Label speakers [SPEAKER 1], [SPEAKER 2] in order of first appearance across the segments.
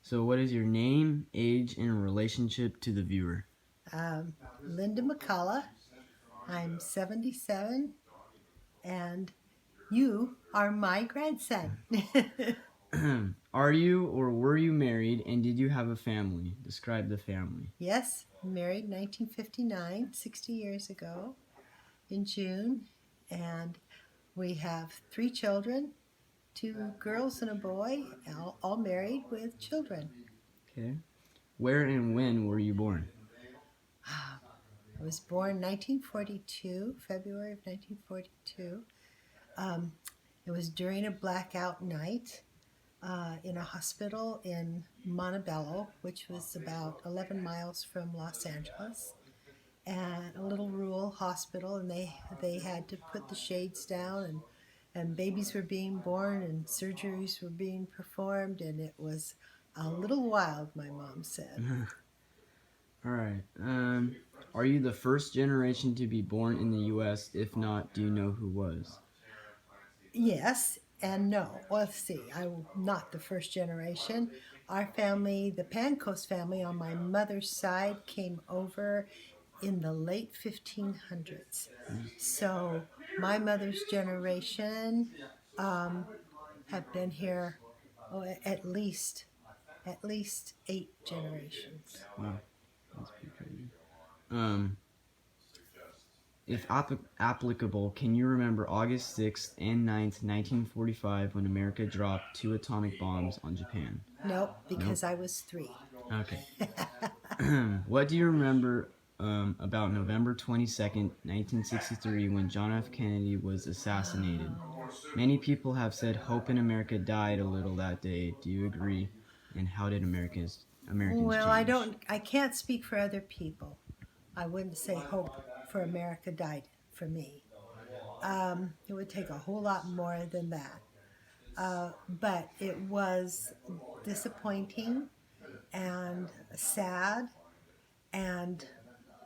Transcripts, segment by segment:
[SPEAKER 1] So what is your name, age, and relationship to the viewer?
[SPEAKER 2] Linda McCullough. I'm 77, and you are my grandson.
[SPEAKER 1] Are you or were you married, and did you have a family? Describe the family.
[SPEAKER 2] Yes, married 1959, 60 years ago in June, and we have 3 children, 2 girls and a boy, all married with children.
[SPEAKER 1] Okay. Where and when were you born?
[SPEAKER 2] I was born 1942, February of 1942. Um, it was during a blackout night in a hospital in Montebello, which was about 11 miles from Los Angeles, and a little rural hospital. And they had to put the shades down, and babies were being born, and surgeries were being performed, and it was a little wild, my mom said.
[SPEAKER 1] All right. Are you the first generation to be born in the U.S.? If not, do you know who was?
[SPEAKER 2] Yes and no. Well, let's see. I'm not the first generation. Our family, the Pancoast family on my mother's side, came over in the late 1500s. So my mother's generation have been here at least 8 generations.
[SPEAKER 1] Wow, that's pretty crazy. If applicable, can you remember August 6th and 9th, 1945, when America dropped 2 atomic bombs on Japan?
[SPEAKER 2] Nope, because I was 3.
[SPEAKER 1] Okay. What do you remember about November 22nd, 1963, when John F. Kennedy was assassinated? Many people have said hope in America died a little that day. Do you agree? And how did Americans
[SPEAKER 2] Well,
[SPEAKER 1] change?
[SPEAKER 2] I can't speak for other people. I wouldn't say hope for America died for me. It would take a whole lot more than that. But it was disappointing and sad and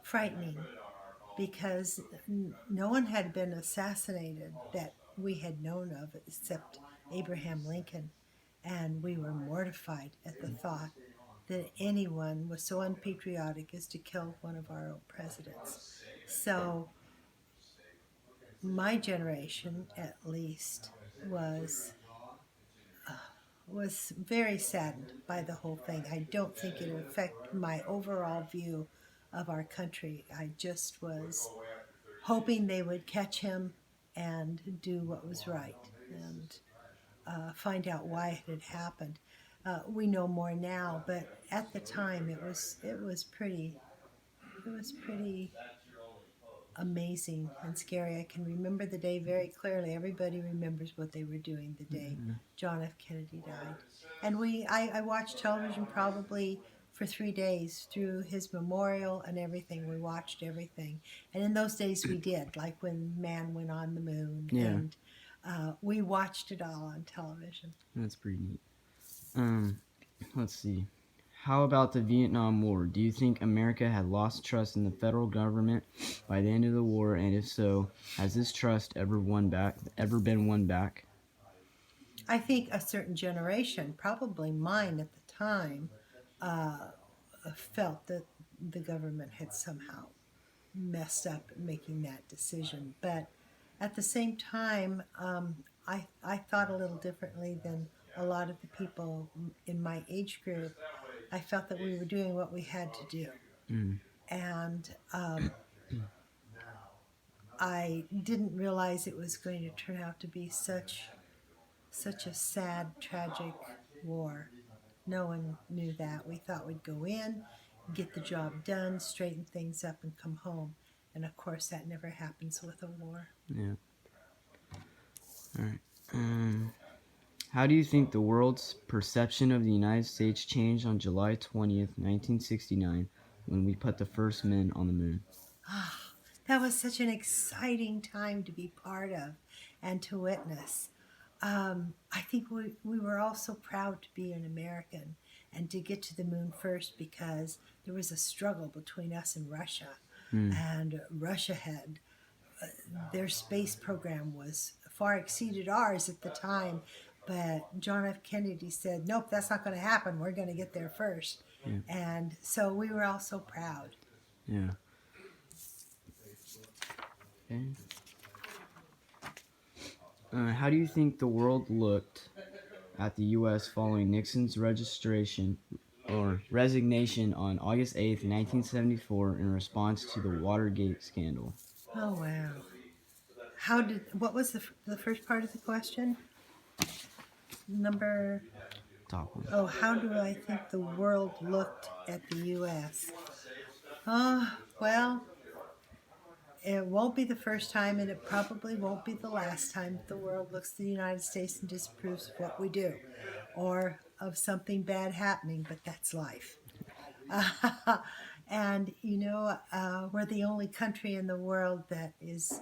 [SPEAKER 2] frightening because no one had been assassinated that we had known of except Abraham Lincoln. And we were mortified at the thought that anyone was so unpatriotic as to kill one of our own presidents. So my generation, at least, was very saddened by the whole thing. I don't think it affected my overall view of our country. I just was hoping they would catch him and do what was right and find out why it had happened. We know more now, but at the time it was pretty amazing and scary. I can remember the day very clearly. Everybody remembers what they were doing the day John F. Kennedy died. And I watched television probably for 3 days through his memorial and everything. We watched everything. And in those days we did, like when man went on the moon.
[SPEAKER 1] Yeah.
[SPEAKER 2] And we watched it all on television.
[SPEAKER 1] That's pretty neat. Let's see. How about the Vietnam War? Do you think America had lost trust in the federal government by the end of the war, and if so, has this trust ever been won back?
[SPEAKER 2] I think a certain generation, probably mine at the time, felt that the government had somehow messed up making that decision. But at the same time, I thought a little differently than a lot of the people in my age group. I felt that we were doing what we had to do. And I didn't realize it was going to turn out to be such a sad, tragic war. No one knew that. We thought we'd go in, get the job done, straighten things up, and come home. And of course, that never happens with a war.
[SPEAKER 1] Yeah. All right. How do you think the world's perception of the United States changed on July 20th, 1969, when we put the first men on the moon?
[SPEAKER 2] That was such an exciting time to be part of and to witness. I think we were all so proud to be an American and to get to the moon first because there was a struggle between us and Russia. And Russia had their space program was far exceeded ours at the time, But John F. Kennedy said, nope, that's not going to happen. We're going to get there first.
[SPEAKER 1] Yeah.
[SPEAKER 2] And so we were all so proud.
[SPEAKER 1] Yeah. Okay. How do you think the world looked at the U.S. following Nixon's resignation on August 8th, 1974, in response to the Watergate scandal?
[SPEAKER 2] Oh, wow. What was the first part of the question? Number,
[SPEAKER 1] Top one.
[SPEAKER 2] oh, how do I think the world looked at the U.S.? Well, it won't be the first time, and it probably won't be the last time the world looks at the United States and disapproves of what we do or of something bad happening, but that's life. And we're the only country in the world that is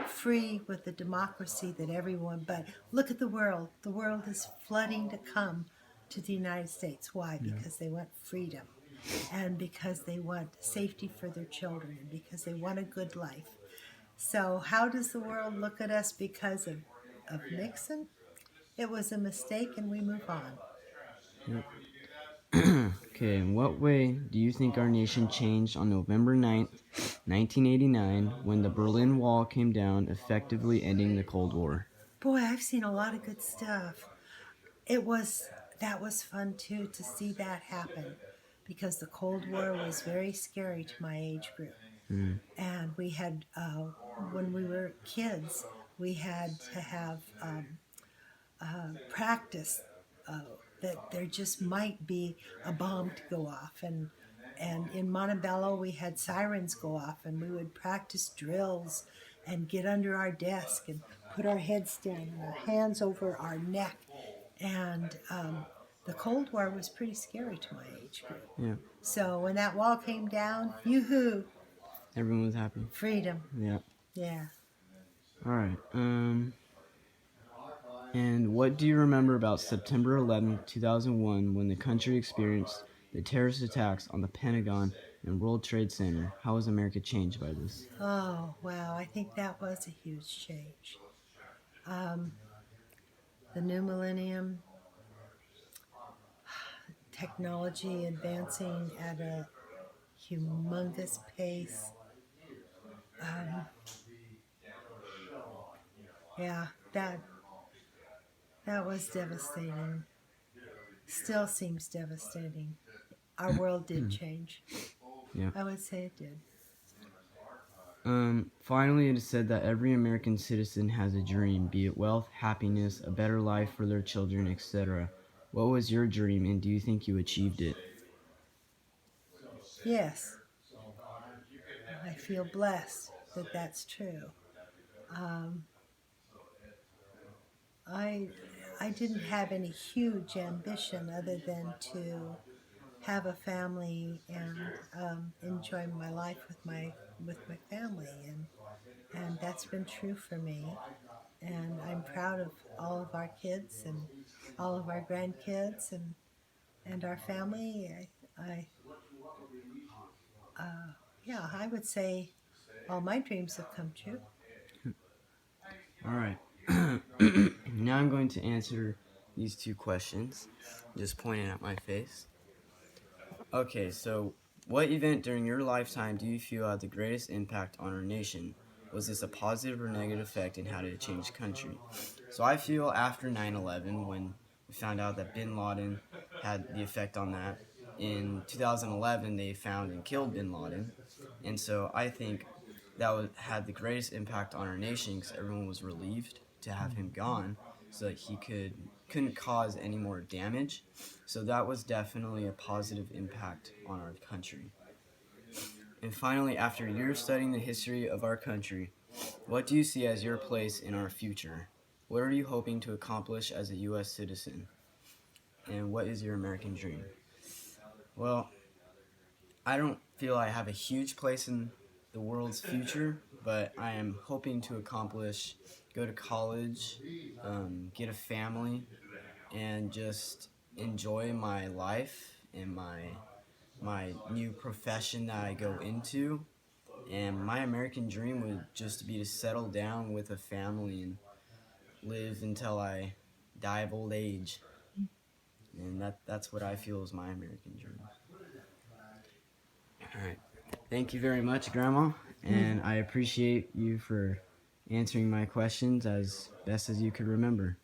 [SPEAKER 2] free with a democracy that everyone, but look at the world. The world is flooding to come to the United States. Why? Because they want freedom, and because they want safety for their children, and because they want a good life. So how does the world look at us because of Nixon? It was a mistake, and we move on.
[SPEAKER 1] Yep. Okay, in what way do you think our nation changed on November 9th, 1989, when the Berlin Wall came down, effectively ending the Cold War?
[SPEAKER 2] Boy, I've seen a lot of good stuff. That was fun too, to see that happen, because the Cold War was very scary to my age group.
[SPEAKER 1] Mm.
[SPEAKER 2] And we had, when we were kids, we had to have practice that there just might be a bomb to go off. And in Montebello, we had sirens go off, and we would practice drills and get under our desk and put our heads down and our hands over our neck. And the Cold War was pretty scary to my age group.
[SPEAKER 1] Yeah.
[SPEAKER 2] So when that wall came down, yoo-hoo,
[SPEAKER 1] Everyone was happy.
[SPEAKER 2] freedom.
[SPEAKER 1] Yeah.
[SPEAKER 2] Yeah.
[SPEAKER 1] All right. And what do you remember about September 11th, 2001, when the country experienced the terrorist attacks on the Pentagon and World Trade Center? How was America changed by this?
[SPEAKER 2] Oh, wow. I think that was a huge change. The new millennium, technology advancing at a humongous pace. Yeah, that was devastating. Still seems devastating. Our world did change.
[SPEAKER 1] Yeah.
[SPEAKER 2] I would say it did.
[SPEAKER 1] Finally, it is said that every American citizen has a dream, be it wealth, happiness, a better life for their children, etc. What was your dream, and do you think you achieved it?
[SPEAKER 2] Yes, I feel blessed that that's true. I I didn't have any huge ambition other than to have a family and enjoy my life with my family, and that's been true for me. And I'm proud of all of our kids and all of our grandkids and our family. Yeah, I would say all my dreams have come true.
[SPEAKER 1] All right. Now I'm going to answer these two questions, just pointing at my face. Okay, so what event during your lifetime do you feel had the greatest impact on our nation? Was this a positive or negative effect, and how did it change the country? So I feel after 9/11, when we found out that bin Laden had the effect on that, in 2011 they found and killed bin Laden, and so I think had the greatest impact on our nation because everyone was relieved to have him gone, so that he couldn't cause any more damage. So that was definitely a positive impact on our country. And finally, after years studying the history of our country, what do you see as your place in our future? What are you hoping to accomplish as a U.S. citizen? And what is your American dream? Well, I don't feel I have a huge place in the world's future, but I am hoping to go to college, get a family, and just enjoy my life and my new profession that I go into. And my American dream would just be to settle down with a family and live until I die of old age. And that's what I feel is my American dream. All right. Thank you very much, Grandma. And I appreciate you for answering my questions as best as you could remember.